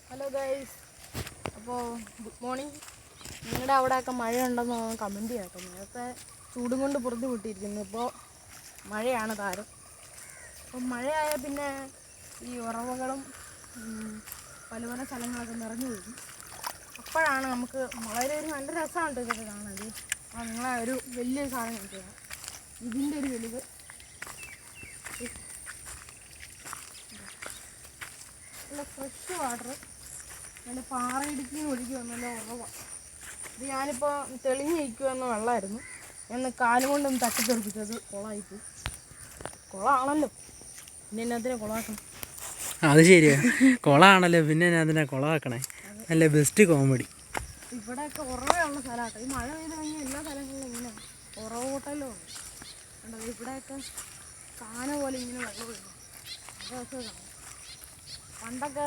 Hello guys, അപ്പോൾ good morning. നിങ്ങളുടെ അവിടെയൊക്കെ മഴയുണ്ടെന്ന് കമൻറ്റ് ചെയ്യട്ടെ. നേരത്തെ ചൂടും കൊണ്ട് പുറത്ത് വിട്ടിരിക്കുന്നു, ഇപ്പോൾ മഴയാണ് താരം. അപ്പം മഴയായാൽ പിന്നെ ഈ ഉറവകളും പല പല സ്ഥലങ്ങളൊക്കെ നിറഞ്ഞു വരും. അപ്പോഴാണ് നമുക്ക് വളരെ നല്ല രസമാണ് ഇതൊക്കെ കാണാൻ. നിങ്ങളെ ഒരു വലിയൊരു സാധനം കിട്ടുക, ഇതിൻ്റെ ഒരു വലുത് നല്ല ഫ്രഷ് വാട്ടർ, നല്ല പാറയിടുക്കി ഒഴുകി വന്നല്ല ഉറവാണ്. ഇത് ഞാനിപ്പോൾ തെളിഞ്ഞ് നിൽക്കുമെന്ന വെള്ളമായിരുന്നു. ഞാൻ കാലും കൊണ്ടൊന്ന് തട്ടിത്തെറിപ്പിച്ചത് കുളമായിപ്പോയി. കുളമാണല്ലോ, പിന്നെ എന്നാത്തിനാ കുളമാക്കണം? അത് ശരിയാ, കുളമാണല്ലോ പിന്നെ എന്നാത്തിനാ കുളമാക്കണേ. നല്ല ബെസ്റ്റ് കോമഡി. ഇവിടെയൊക്കെ ഉറവയുള്ള സ്ഥലമാട്ടോ. ഈ മഴ പെയ്ത് കഴിഞ്ഞാൽ എല്ലാ സ്ഥലങ്ങളിലും ഇങ്ങനെ ഉറവ് പൊട്ടല്ലോ ഉണ്ടോ. ഇവിടെയൊക്കെ കാന പോലെ ഇങ്ങനെ വെള്ളം വീഴും. അതൊക്കെ കാണും. പണ്ടൊക്കെ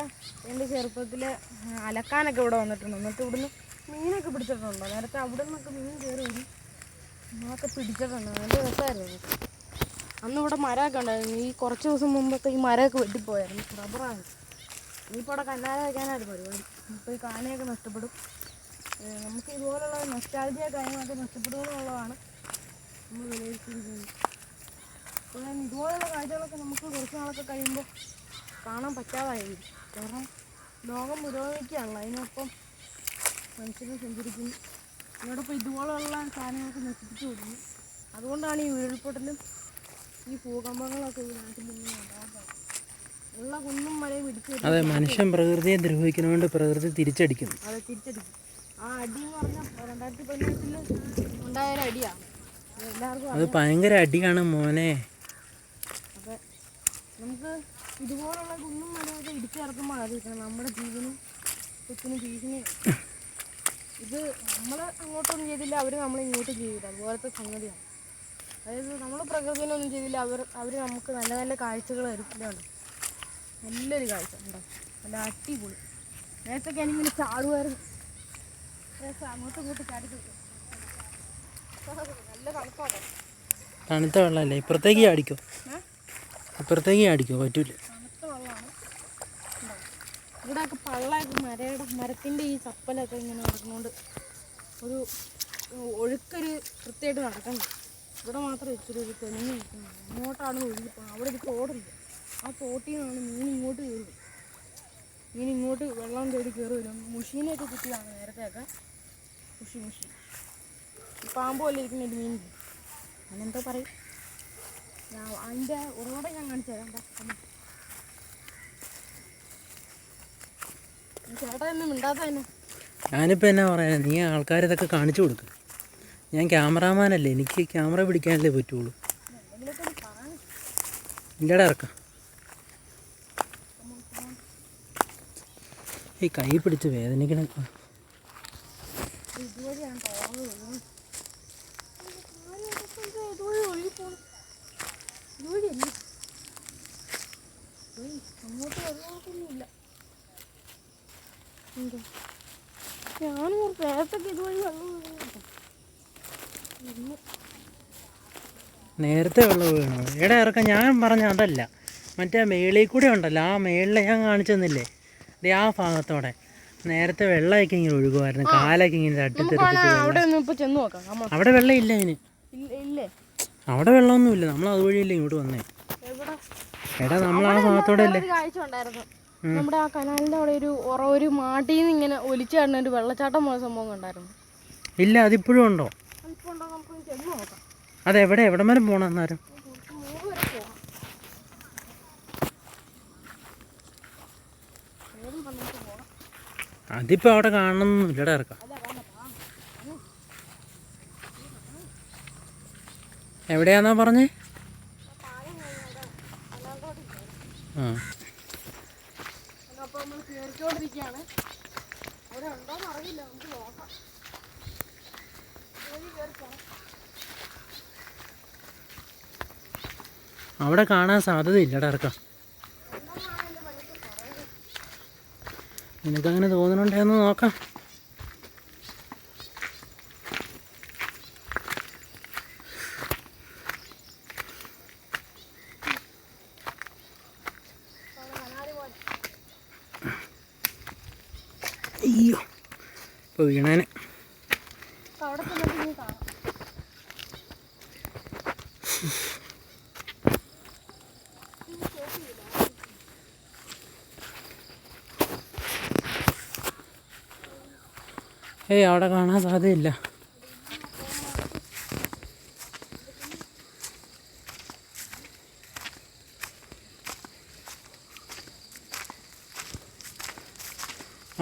എൻ്റെ ചെറുപ്പത്തിൽ അലക്കാനൊക്കെ ഇവിടെ വന്നിട്ടുണ്ട്. എന്നിട്ട് ഇവിടുന്ന് മീനൊക്കെ പിടിച്ചിട്ടുണ്ടോ. നേരത്തെ അവിടെ നിന്നൊക്കെ മീൻ കയറി വരും, നമ്മളൊക്കെ പിടിച്ചിട്ടുണ്ട്. നല്ല രസമായിരുന്നു. അന്ന് ഇവിടെ മരമൊക്കെ ഉണ്ടായിരുന്നു. ഈ കുറച്ച് ദിവസം മുമ്പൊക്കെ ഈ മരമൊക്കെ വെട്ടിപ്പോയായിരുന്നു, റബ്ബറാണ്. ഇനിയിപ്പോൾ അവിടെ കന്നാല വയ്ക്കാനായിട്ട് പരിപാടി. ഇപ്പോൾ ഈ കാനയൊക്കെ നഷ്ടപ്പെടും. നമുക്ക് ഇതുപോലുള്ള നൊസ്റ്റാൾജിയ കാര്യങ്ങളൊക്കെ നഷ്ടപ്പെടുമെന്നുള്ളതാണ് നമ്മൾ വിലയിരുത്തിയിരിക്കുന്നത്. അപ്പോൾ ഇതുപോലുള്ള കാഴ്ചകളൊക്കെ നമുക്ക് കുറച്ച് നാളൊക്കെ കഴിയുമ്പോൾ കാണാൻ പറ്റാതായിരിക്കും. കാരണം ലോകം പുരോഗമിക്കുകയാണല്ലോ, അതിനൊപ്പം മനുഷ്യരെ സഞ്ചരിക്കുന്നു. അതോടൊപ്പം ഇതുപോലുള്ള സാധനങ്ങളൊക്കെ നശിപ്പിച്ചു കൊടുക്കുന്നു. അതുകൊണ്ടാണ് ഈ ഉരുൾപൊട്ടലും ഈ ഭൂകമ്പങ്ങളൊക്കെ ഈ നാട്ടിൽ നിന്ന് ഉണ്ടാകുന്നത്. ഉള്ള കുന്നും മലയും ഇടിച്ചു. അതെ, മനുഷ്യൻ പ്രകൃതിയെ ദ്രോഹിക്കുന്നതുകൊണ്ട് പ്രകൃതി തിരിച്ചടിക്കുന്നു. അതെ, തിരിച്ചടിക്കും. ആ അടി എന്ന് പറഞ്ഞാൽ 2018 ഉണ്ടായൊരു അടിയാണ്. എല്ലാവർക്കും അത് ഭയങ്കര അടിയാണ് മോനെ. അതെ, നമുക്ക് ഇതുപോലുള്ള കുന്നും മലയൊക്കെ ഇടിച്ചിറക്കുമ്പോൾ അറിയിക്കണം നമ്മുടെ ജീവനും കൊച്ചിനും ഭീഷണിയാണ്. ഇത് നമ്മൾ അങ്ങോട്ടൊന്നും ചെയ്തില്ല, അവർ നമ്മളിങ്ങോട്ടും ചെയ്തില്ല. അതുപോലത്തെ സംഗതിയാണ്. അതായത് നമ്മൾ പ്രകൃതിനൊന്നും ചെയ്തില്ല, അവർ നമുക്ക് നല്ല നല്ല കാഴ്ചകൾ തരുന്നുണ്ട്. നല്ലൊരു കാഴ്ച ഉണ്ടോ, നല്ല അടിപൊളി. നേരത്തൊക്കെ എനിക്കിങ്ങനെ ചാടുമായിരുന്നു. അങ്ങോട്ടും ഇങ്ങോട്ടും ചാടി നല്ല തണുപ്പാണ്. തണുത്ത വെള്ളമല്ലേ, ഇപ്പുറത്തേക്ക് ചാടിക്കോ, ഇപ്പുറത്തേക്ക് ചാടിക്കോ, പറ്റൂല. തണുത്ത വെള്ളമാണ്. ഇവിടെയൊക്കെ പള്ളയൊക്കെ മരത്തിൻ്റെ ഈ ചപ്പലൊക്കെ ഇങ്ങനെ നടക്കുന്നുണ്ട്. ഒരു ഒഴുക്കൊരു കൃത്യമായിട്ട് നടക്കണം. ഇവിടെ മാത്രം ഇച്ചിരി ഒരു തെളിഞ്ഞ് നിൽക്കുന്നത്. ഇങ്ങോട്ടാണ് ഒഴുകിപ്പോകുന്നത്. അവിടെ ഒരു തോടുണ്ട്. ആ തോട്ടിൽ നിന്നാണ് മീൻ ഇങ്ങോട്ട് കയറുന്നത്. മീൻ ഇങ്ങോട്ട് വെള്ളം തേടി കയറി വരും. മുഷീനെയൊക്കെ കുത്തിയാണ് നേരത്തെയൊക്കെ. മുഷി പാമ്പ് പോലെ ഇരിക്കുന്ന ഒരു മീൻ. അങ്ങനെന്തോ പറയും. അതിൻ്റെ ഉറവടെ ഞാൻ കാണിച്ചു തരാം. ചേട്ടാ ഒന്നും മിണ്ടാത്ത തന്നെ. ഞാനിപ്പോൾ എന്നാ പറയാ, നീ ആൾക്കാരിതൊക്കെ കാണിച്ചു കൊടുക്കും. ഞാൻ ക്യാമറാമാനല്ലേ, എനിക്ക് ക്യാമറ പിടിക്കാനല്ലേ പറ്റുള്ളൂ. ഇല്ലടാ ഇറക്കാം. ഈ കൈ പിടിച്ച് വേദനിക്കണം. ഞാനും നേരത്തൊക്കെ ഇതുവഴി വെള്ളം നേരത്തെ വെള്ളം വീണോ? എടാ ഇറക്കാം. ഞാൻ പറഞ്ഞ അതല്ല, മറ്റേ മേളിൽ കൂടെ ഉണ്ടല്ലോ, ആ മേളിൽ ഞാൻ കാണിച്ചു തന്നില്ലേ, ആ ഭാഗത്തോടെ നേരത്തെ വെള്ളമൊക്കെ ഇങ്ങനെ ഒഴുകുമായിരുന്നു. കാലൊക്കെ ഇങ്ങനെ തട്ടിത്തെറിപ്പിച്ച്. അവിടെ വെള്ളം ഇല്ല അതിന്. അവിടെ വെള്ളമൊന്നുമില്ല. നമ്മൾ അതുവഴിയല്ലേ ഇങ്ങോട്ട് വന്നേ. എടാ നമ്മൾ ആ ഭാഗത്തോടെ അല്ലേ. നമ്മുടെ ആ കനാലിൻ്റെ അവിടെ ഒരു മാട്ടിൽ നിന്ന് ഇങ്ങനെ ഒലിച്ചു കിടന്ന ഒരു വെള്ളച്ചാട്ടം പോലെ സംഭവം കണ്ടായിരുന്നു. ഇല്ല, അതിപ്പോഴും ഉണ്ടോ? അതെവിടെ, എവിടെ വരെ പോകണം അന്നേരം? അതിപ്പോൾ അവിടെ കാണണമെന്നില്ലടാ ഇറക്കാം. എവിടെയാന്നാ പറഞ്ഞേ? ആ, അവിടെ കാണാൻ സാധ്യതയില്ലടാ ഇറക്കാം. നിനക്കങ്ങനെ തോന്നുന്നുണ്ടെന്ന് നോക്കാം. അയ്യോ ഇപ്പോൾ വീണേന്. അപ്പോൾ അവിടെ ചെന്നിട്ട് ഇനി കാണാം. ഏയ് അവിടെ കാണാൻ സാധ്യതയില്ല.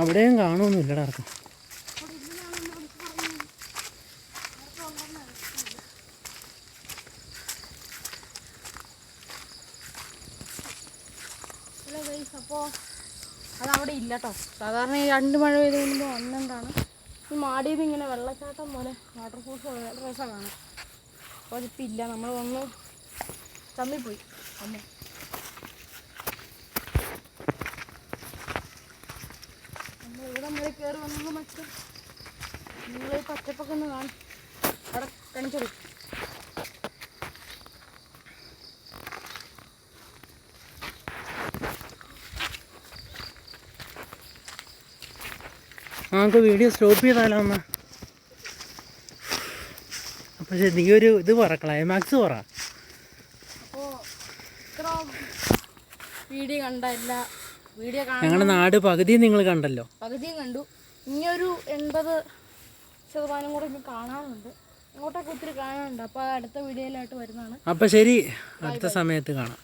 അവിടെയും കാണുമൊന്നുമില്ലടാ ഇറക്കം. അപ്പോൾ അതവിടെ ഇല്ല കേട്ടോ. സാധാരണ ഈ 2 മഴ പെയ്ത് കഴിയുമ്പോൾ വന്നിട്ടാണ് ഈ മാടിയിൽ നിന്ന് ഇങ്ങനെ വെള്ളച്ചാട്ടം പോലെ വാട്ടർഫോൾസ് നല്ല രസമാണ് കാണാൻ. അപ്പോൾ അതിപ്പോൾ ഇല്ല. നമ്മൾ വന്ന് തമ്മിപ്പോയി അമ്മ. നമ്മളിവിടെ നമ്മൾ കയറി വന്നത് മറ്റേ നിങ്ങൾ ഈ പച്ചപ്പൊക്കെ ഒന്ന് കാണും. അവിടെ കണിച്ചോളൂ. നമുക്ക് വീഡിയോ സ്റ്റോപ്പ് ചെയ്താലോ എന്നാ? പക്ഷേ നീ ഒരു ഇത് പറ, ക്ലൈമാക്സ് പറ. അപ്പോൾ ഇത്ര വീഡിയോ കണ്ട എല്ലാ വീഡിയോ ഞങ്ങളുടെ നാട് പകുതിയും നിങ്ങൾ കണ്ടല്ലോ. പകുതിയും കണ്ടു. ഇനിയൊരു 80% കൂടെ ഇനി കാണാനുണ്ട്. ഇങ്ങോട്ടൊക്കെ ഒത്തിരി കാണാനുണ്ട്. അപ്പോൾ അത് അടുത്ത വീഡിയോയിലായിട്ട് വരുന്നതാണ്. അപ്പം ശരി, അടുത്ത സമയത്ത് കാണാം.